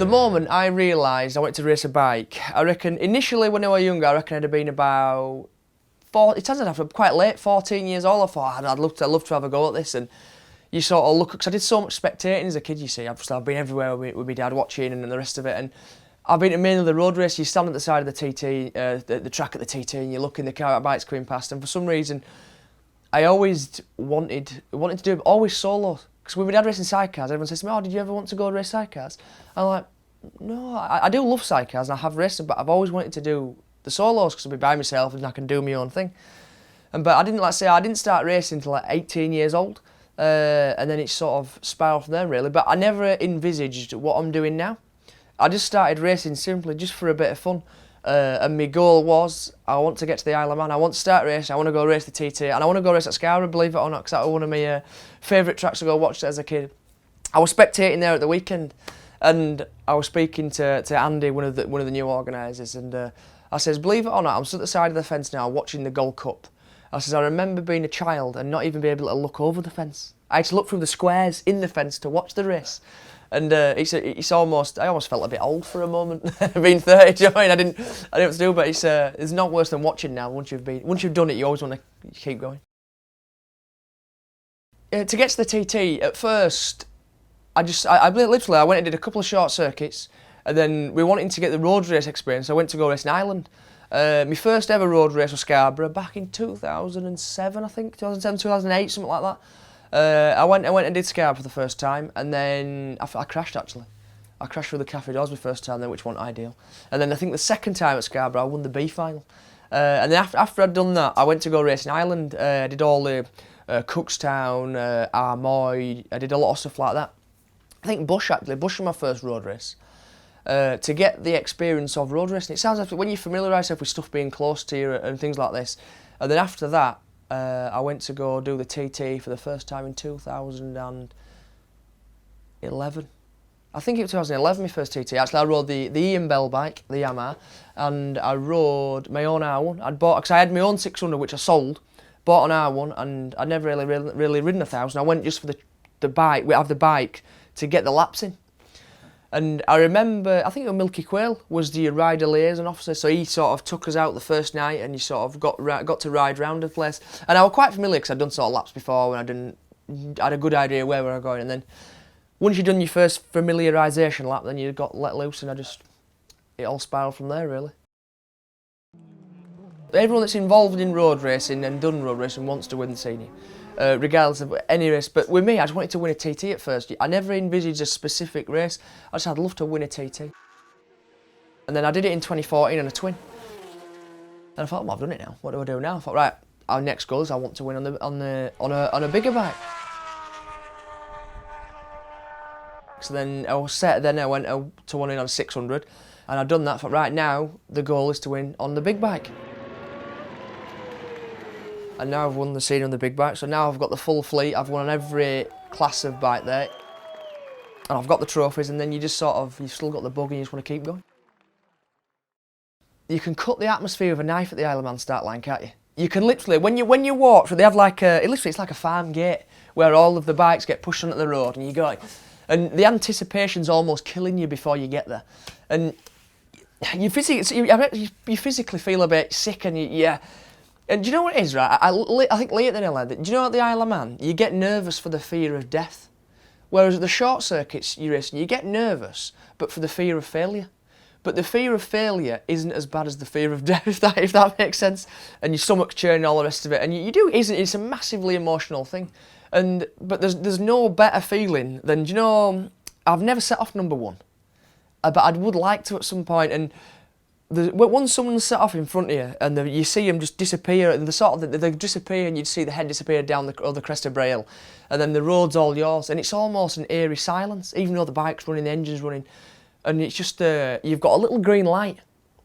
moment I realised I wanted to race a bike, I reckon initially when I was younger, I reckon I'd have been about it turns out after quite late, 14 years old, I thought I'd love to have a go at this. And you sort of look, because I did so much spectating as a kid, you see. I've been everywhere with my dad watching and the rest of it. And I've been to mainly the road race. You stand at the side of the TT, the track at the TT, and you look in the car at bikes coming past. And for some reason, I always wanted to do it, always solo. Because when my dad racing sidecars, everyone says to me, "Oh, did you ever want to go race sidecars?" I'm like, no, I do love sidecars and I have raced them, but I've always wanted to do the solos because I'll be by myself and I can do my own thing. But I didn't start racing until like 18 years old, and then it sort of spiraled from there really. But I never envisaged what I'm doing now. I just started racing simply just for a bit of fun, and my goal was I want to get to the Isle of Man. I want to start racing. I want to go race the TT, and I want to go race at Scarborough, believe it or not, because that was one of my favourite tracks to go watch as a kid. I was spectating there at the weekend, and I was speaking to Andy, one of the new organisers, and I says, believe it or not, I'm stood at the side of the fence now watching the Gold Cup. I says, I remember being a child and not even being able to look over the fence. I had to look through the squares in the fence to watch the race. And I almost felt a bit old for a moment, being 30. Do you know what I mean? I didn't know what to do, but it's not worse than watching now. Once you've done it, you always want to keep going. To get to the TT, at first, I went and did a couple of short circuits, and then we wanted to get the road race experience. I went to go race in Ireland. My first ever road race was Scarborough back in 2007, I think, 2007, 2008, something like that. I went and did Scarborough for the first time, and then I crashed actually. I crashed through the cafe doors my first time then, which wasn't ideal. And then I think the second time at Scarborough, I won the B final. And then after I'd done that, I went to go race in Ireland. I did all the Cookstown, Armoy, I did a lot of stuff like that. I think Bush was my first road race. To get the experience of road racing. It sounds like when you familiarise yourself with stuff being close to you and things like this. And then after that, I went to go do the TT for the first time in 2011. I think it was 2011, my first TT. Actually, I rode the Ian Bell bike, the Yamaha, and I rode my own R1. Because I had my own 600, which I sold, bought an R1, and I'd never really ridden 1,000. I went just for the bike. We have the bike to get the laps in. And I remember, I think it was Milky Quayle was the rider liaison officer, so he sort of took us out the first night and you sort of got to ride round the place. And I was quite familiar because I'd done sort of laps before and I had a good idea where we were going. And then once you'd done your first familiarisation lap, then you got let loose and it all spiraled from there really. Everyone that's involved in road racing and done road racing wants to win the senior. Regardless of any race, but with me I just wanted to win a TT at first. I never envisaged a specific race, I just had love to win a TT. And then I did it in 2014 on a twin. And I thought, well, I've done it now, what do I do now? I thought, right, our next goal is I want to win on a bigger bike. So then I was set, then I went to one in on a 600 and I'd done that. I thought, right, now the goal is to win on the big bike. And now I've won the senior on the big bike, so now I've got the full fleet, I've won on every class of bike there. And I've got the trophies, and then you just you've still got the bug and you just want to keep going. You can cut the atmosphere with a knife at the Isle of Man start line, can't you? You can literally, when you walk, they have like it's like a farm gate, where all of the bikes get pushed onto the road, and you go like, and the anticipation's almost killing you before you get there. And you physically feel a bit sick, and and do you know what it is, right? I think Lee at the nail head. Do you know at the Isle of Man, you get nervous for the fear of death. Whereas at the short circuits you're racing, you get nervous, but for the fear of failure. But the fear of failure isn't as bad as the fear of death, if that makes sense. And your stomach's churning, all the rest of it. And it's a massively emotional thing. But there's no better feeling than, do you know, I've never set off number one. But I would like to at some point. And once someone's set off in front of you and you see them just disappear, and they disappear, and you'd see the head disappear down the crest of Braille, and then the road's all yours, and it's almost an eerie silence, even though the bike's running, the engine's running, and it's just you've got a little green light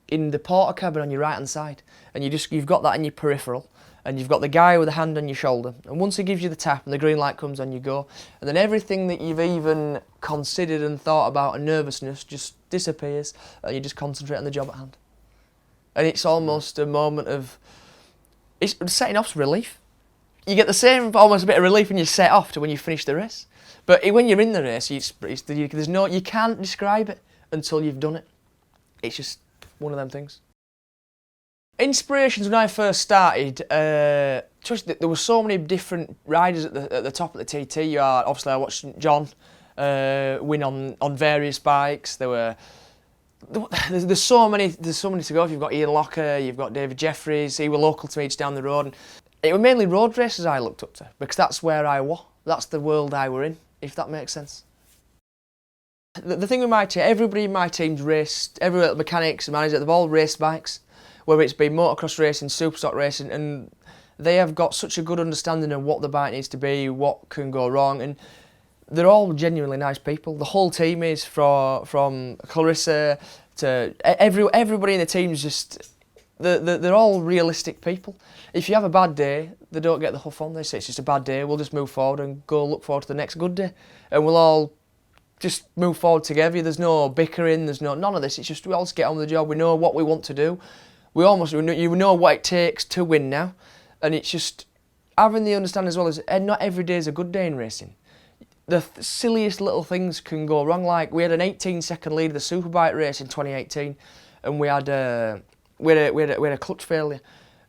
in the porter cabin on your right hand side, and you've got that in your peripheral, and you've got the guy with a hand on your shoulder, and once he gives you the tap and the green light comes on, you go, and then everything that you've even considered and thought about and nervousness just disappears, and you just concentrate on the job at hand. And it's almost a moment of, setting off's relief. You get the same, almost a bit of relief when you set off to when you finish the race. But when you're in the race, you can't describe it. until you've done it. It's just one of them things. Inspirations when I first started, there were so many different riders at the top of the TT. Obviously I watched John win on various bikes. There's so many to go. You've got Ian Locker, you've got David Jeffries. He were local to me, just down the road. And it were mainly road races I looked up to, because that's where I was. That's the world I were in, if that makes sense. The thing with my team, everybody in my team's raced. Every mechanics and manager, they've all raced bikes, whether it's been motocross racing, superstock racing, and they have got such a good understanding of what the bike needs to be, what can go wrong, and they're all genuinely nice people. The whole team is, from Clarissa to everybody in the team is just, they're all realistic people. If you have a bad day, they don't get the huff on. They say it's just a bad day, we'll just move forward and go look forward to the next good day. And we'll all just move forward together. There's no bickering, there's none of this. It's just we all just get on with the job. We know what we want to do. You know what it takes to win now. And it's just having the understanding as well as not every day is a good day in racing. The silliest little things can go wrong. Like we had an 18-second lead of the Superbike race in 2018, and we had a clutch failure,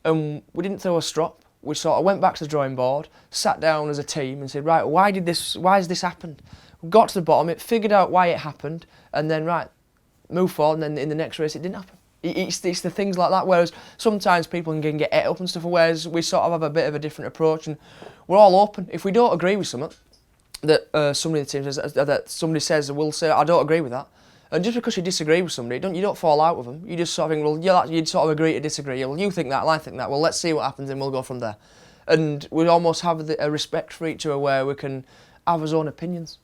and we didn't throw a strop. We sort of went back to the drawing board, sat down as a team, and said, right, why has this happened? We got to the bottom, it figured out why it happened, and then right, move forward. And then in the next race, it didn't happen. It's the things like that. Whereas sometimes people can get ate up and stuff. Whereas we sort of have a bit of a different approach, and we're all open. If we don't agree with something that somebody in the team says, that somebody says, we'll say, I don't agree with that. And just because you disagree with somebody, you don't fall out with them. You just sort of think, well, yeah, you'd sort of agree to disagree. Well, you think that, well, I think that. Well, let's see what happens, and we'll go from there. And we almost have a respect for each other where we can have our own opinions.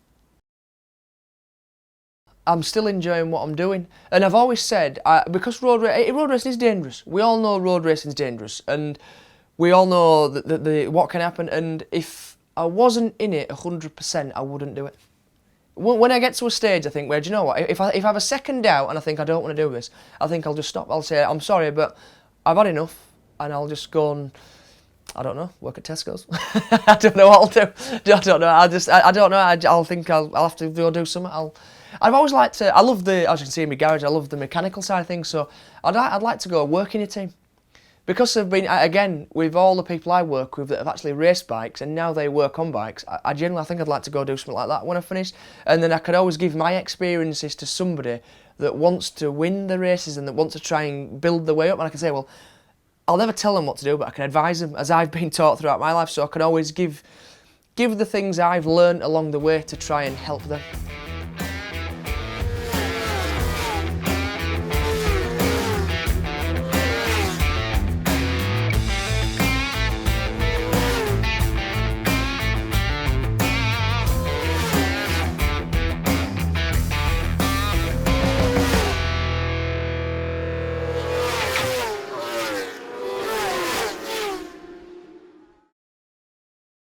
I'm still enjoying what I'm doing, and I've always said, because road racing is dangerous. We all know road racing is dangerous, and we all know what can happen. And if I wasn't in it 100%, I wouldn't do it. When I get to a stage, I think, where, do you know what? If I have a second doubt and I think I don't want to do this, I think I'll just stop. I'll say, I'm sorry, but I've had enough, and I'll just go and, I don't know, work at Tesco's. I don't know what I'll do. I don't know. I don't know. I'll think I'll have to go do something. I've always liked to. I love as you can see in my garage, I love the mechanical side of things. So I'd like to go work in a team, because I've been, again, with all the people I work with that have actually raced bikes and now they work on bikes. I genuinely think I'd like to go do something like that when I finish, and then I could always give my experiences to somebody that wants to win the races and that wants to try and build their way up. And I can say, well, I'll never tell them what to do, but I can advise them as I've been taught throughout my life. So I can always give the things I've learned along the way to try and help them.